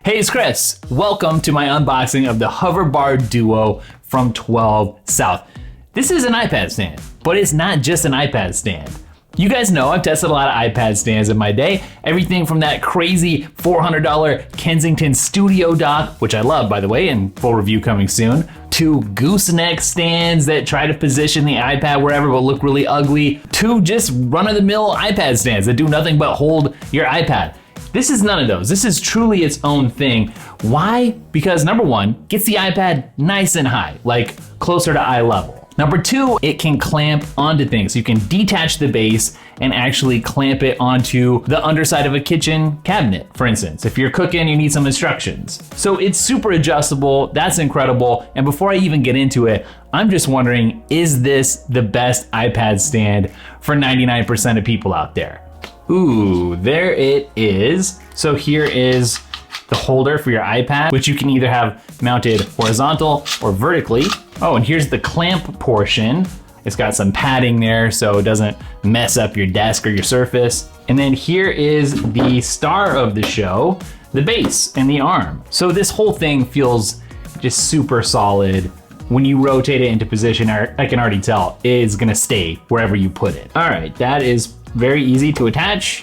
Hey, it's Chris. Welcome to my unboxing of the HoverBar Duo from 12 South. This is an iPad stand, but it's not just an iPad stand. You guys know I've tested a lot of iPad stands in my day. Everything from that crazy $400 Kensington Studio dock, which I love by the way, and full review coming soon, to gooseneck stands that try to position the iPad wherever but look really ugly, to just run-of-the-mill iPad stands that do nothing but hold your iPad. This is none of those. This is truly its own thing. Why? Because number one, gets the iPad nice and high, like closer to eye level. Number two, it can clamp onto things. You can detach the base and actually clamp it onto the underside of a kitchen cabinet, for instance. If you're cooking, you need some instructions. So it's super adjustable, that's incredible. And before I even get into it, I'm just wondering, is this the best iPad stand for 99% of people out there? Ooh, there it is. So here is the holder for your iPad, which you can either have mounted horizontal or vertically. Oh, and here's the clamp portion. It's got some padding there so it doesn't mess up your desk or your surface. And then here is the star of the show, the base and the arm. So this whole thing feels just super solid. When you rotate it into position, I can already tell it's gonna stay wherever you put it. All right, that is very easy to attach.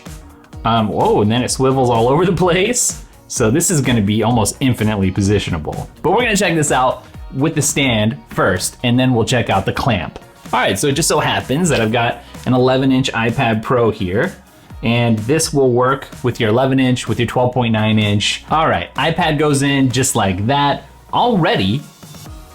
Whoa, and then it swivels all over the place. So this is gonna be almost infinitely positionable. But we're gonna check this out with the stand first, and then we'll check out the clamp. All right, so it just so happens that I've got an 11-inch iPad Pro here, and this will work with your 11-inch, with your 12.9-inch. All right, iPad goes in just like that. Already,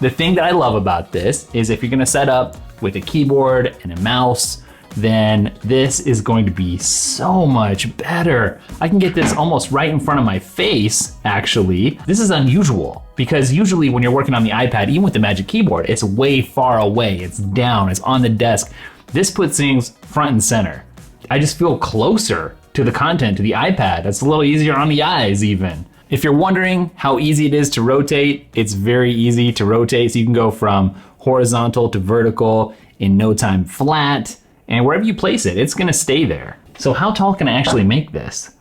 the thing that I love about this is if you're gonna set up with a keyboard and a mouse, then this is going to be so much better. I can get this almost right in front of my face, actually. This is unusual because usually when you're working on the iPad, even with the Magic Keyboard, it's way far away, it's down, it's on the desk. This puts things front and center. I just feel closer to the content, to the iPad. It's a little easier on the eyes even. If you're wondering how easy it is to rotate, it's very easy to rotate. So you can go from horizontal to vertical in no time flat. And wherever you place it, it's gonna stay there. So how tall can I actually make this?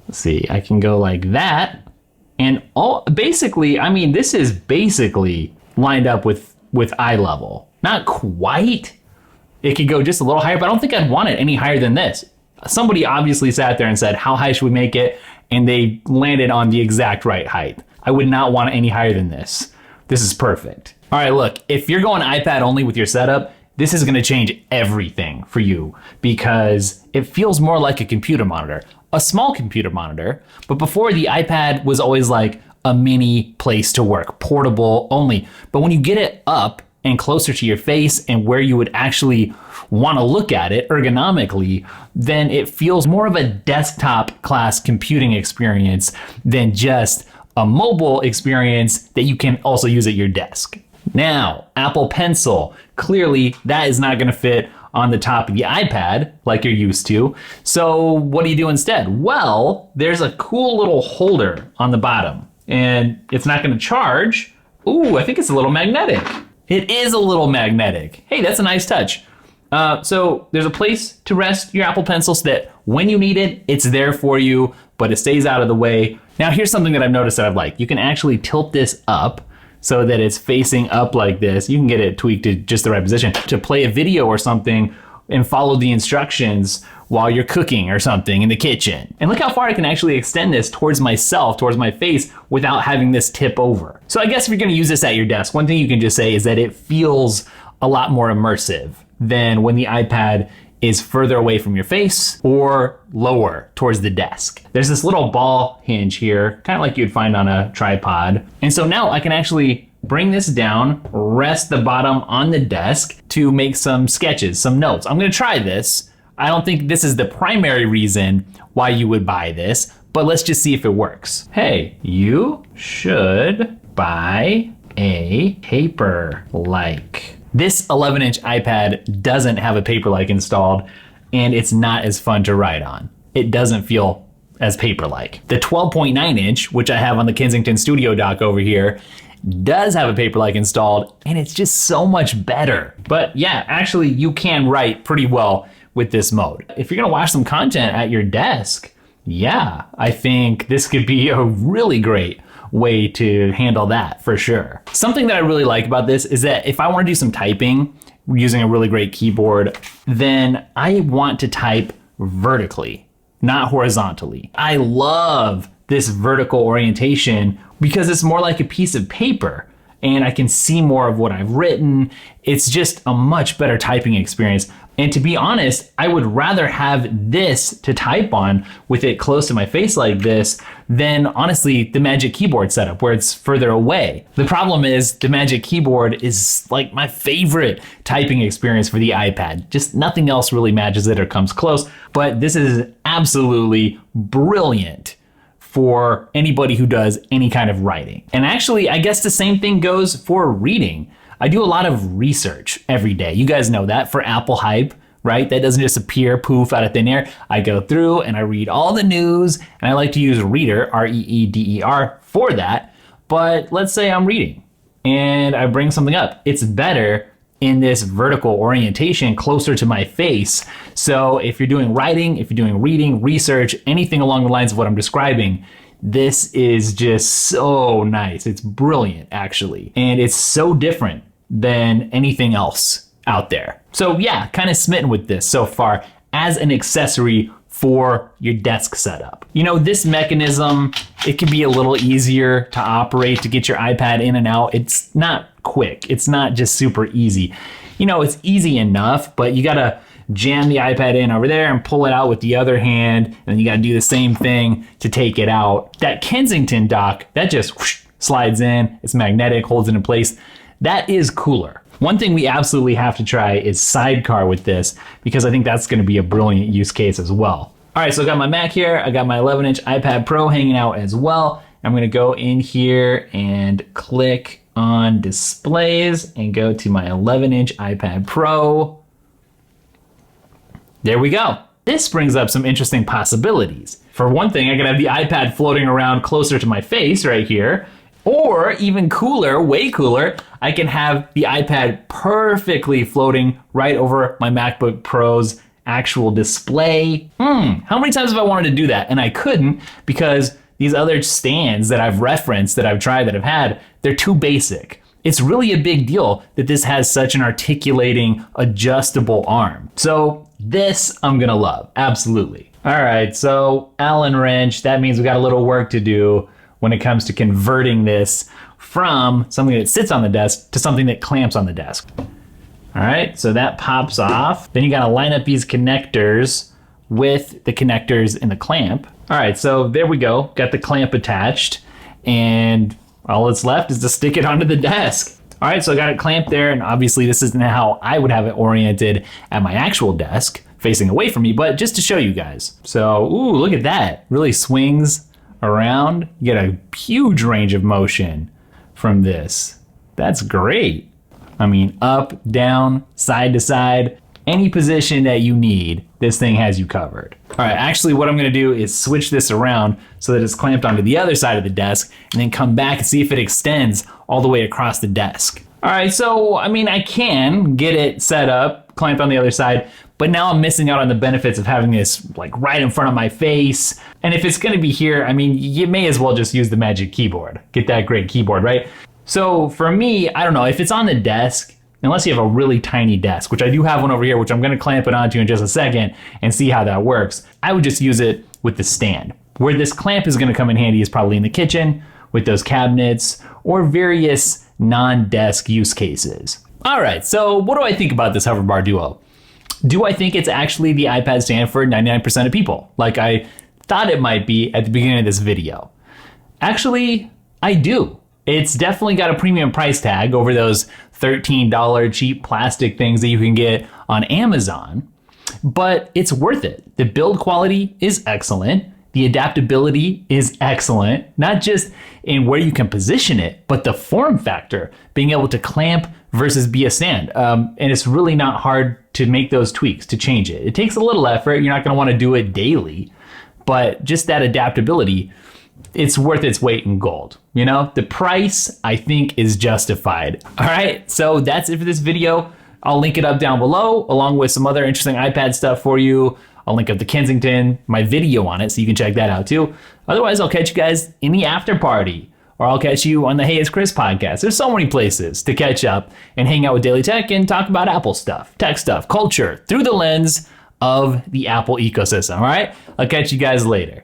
Let's see, I can go like that. And basically, I mean, this is basically lined up with eye level. Not quite. It could go just a little higher, but I don't think I'd want it any higher than this. Somebody obviously sat there and said, how high should we make it? And they landed on the exact right height. I would not want it any higher than this. This is perfect. All right, look, if you're going iPad only with your setup, this is gonna change everything for you because it feels more like a computer monitor, a small computer monitor, but before the iPad was always like a mini place to work, portable only. But when you get it up and closer to your face and where you would actually wanna look at it ergonomically, then it feels more of a desktop class computing experience than just a mobile experience that you can also use at your desk. Now, Apple Pencil. Clearly, that is not gonna fit on the top of the iPad like you're used to. So what do you do instead? Well, there's a cool little holder on the bottom and it's not gonna charge. Ooh, I think it's a little magnetic. It is a little magnetic. Hey, that's a nice touch. So there's a place to rest your Apple Pencil so that when you need it, it's there for you, but it stays out of the way. Now here's something that I've noticed that I've liked. You can actually tilt this up so that it's facing up like this. You can get it tweaked to just the right position to play a video or something and follow the instructions while you're cooking or something in the kitchen. And look how far I can actually extend this towards myself, towards my face, without having this tip over. So I guess if you're gonna use this at your desk, one thing you can just say is that it feels a lot more immersive than when the iPad is further away from your face or lower towards the desk. There's this little ball hinge here, kind of like you'd find on a tripod. And so now I can actually bring this down, rest the bottom on the desk to make some sketches, some notes. I'm gonna try this. I don't think this is the primary reason why you would buy this, but let's just see if it works. Hey, you should buy a paper-like. This 11-inch iPad doesn't have a paper-like installed, and it's not as fun to write on. It doesn't feel as paper-like. The 12.9-inch, which I have on the Kensington Studio dock over here, does have a paper-like installed, and it's just so much better. But yeah, actually you can write pretty well with this mode. If you're gonna watch some content at your desk, yeah, I think this could be a really great way to handle that for sure. Something that I really like about this is that if I want to do some typing using a really great keyboard, then I want to type vertically, not horizontally. I love this vertical orientation because it's more like a piece of paper and I can see more of what I've written. It's just a much better typing experience. And to be honest, I would rather have this to type on with it close to my face like this than honestly the Magic Keyboard setup where it's further away. The problem is the Magic Keyboard is like my favorite typing experience for the iPad. Just nothing else really matches it or comes close, but this is absolutely brilliant for anybody who does any kind of writing. And actually, I guess the same thing goes for reading. I do a lot of research every day. You guys know that for Apple Hype, right? That doesn't just appear poof out of thin air. I go through and I read all the news, and I like to use Reader, R-E-E-D-E-R, for that. But let's say I'm reading and I bring something up. It's better in this vertical orientation closer to my face. So if you're doing writing, if you're doing reading, research, anything along the lines of what I'm describing, this is just so nice. It's brilliant, actually. And it's so different than anything else out there. So yeah, kind of smitten with this so far as an accessory for your desk setup. You know, this mechanism, it can be a little easier to operate, to get your iPad in and out. It's not quick. It's not just super easy. You know, it's easy enough, but you gotta jam the iPad in over there and pull it out with the other hand, and then you gotta do the same thing to take it out. That Kensington dock, that just whoosh, slides in, it's magnetic, holds it in place. That is cooler. One thing we absolutely have to try is sidecar with this, because I think that's gonna be a brilliant use case as well. All right, so I got my Mac here, I got my 11-inch iPad Pro hanging out as well. I'm gonna go in here and click on displays and go to my 11-inch iPad Pro. There we go. This brings up some interesting possibilities. For one thing, I could have the iPad floating around closer to my face right here, or even cooler, way cooler, I can have the iPad perfectly floating right over my MacBook Pro's actual display. How many times have I wanted to do that? And I couldn't because these other stands that I've referenced, that I've tried, that I've had, they're too basic. It's really a big deal that this has such an articulating, adjustable arm. So this I'm gonna love, absolutely. All right, so Allen wrench, that means we got a little work to do when it comes to converting this from something that sits on the desk to something that clamps on the desk. All right, so that pops off. Then you gotta line up these connectors with the connectors in the clamp. All right, so there we go. Got the clamp attached, and all that's left is to stick it onto the desk. All right, so I got it clamped there, and obviously this isn't how I would have it oriented at my actual desk, facing away from me, but just to show you guys. So, ooh, look at that. Really swings around. You get a huge range of motion from this. That's great. I mean, up, down, side to side, any position that you need, this thing has you covered. All right, actually what I'm gonna do is switch this around so that it's clamped onto the other side of the desk, and then come back and see if it extends all the way across the desk. All right, so I mean, I can get it set up, clamped on the other side, but now I'm missing out on the benefits of having this like right in front of my face. And if it's gonna be here, I mean, you may as well just use the Magic Keyboard. Get that great keyboard, right? So for me, I don't know, if it's on the desk, unless you have a really tiny desk, which I do have one over here, which I'm gonna clamp it onto in just a second and see how that works, I would just use it with the stand. Where this clamp is gonna come in handy is probably in the kitchen with those cabinets or various non-desk use cases. All right, so what do I think about this HoverBar Duo? Do I think it's actually the iPad stand for 99% of people, like I thought it might be at the beginning of this video? Actually, I do. It's definitely got a premium price tag over those $13 cheap plastic things that you can get on Amazon, but it's worth it. The build quality is excellent. The adaptability is excellent, not just in where you can position it, but the form factor, being able to clamp versus be a stand. And it's really not hard to make those tweaks, to change it. It takes a little effort. You're not gonna wanna do it daily, but just that adaptability, it's worth its weight in gold. You know, the price I think is justified. All right, so that's it for this video. I'll link it up down below along with some other interesting iPad stuff for you. I'll link up to Kensington, my video on it, so you can check that out too. Otherwise, I'll catch you guys in the after party, or I'll catch you on the Hey It's Chris podcast. There's so many places to catch up and hang out with Daily Tech and talk about Apple stuff, tech stuff, culture, through the lens of the Apple ecosystem, all right? I'll catch you guys later.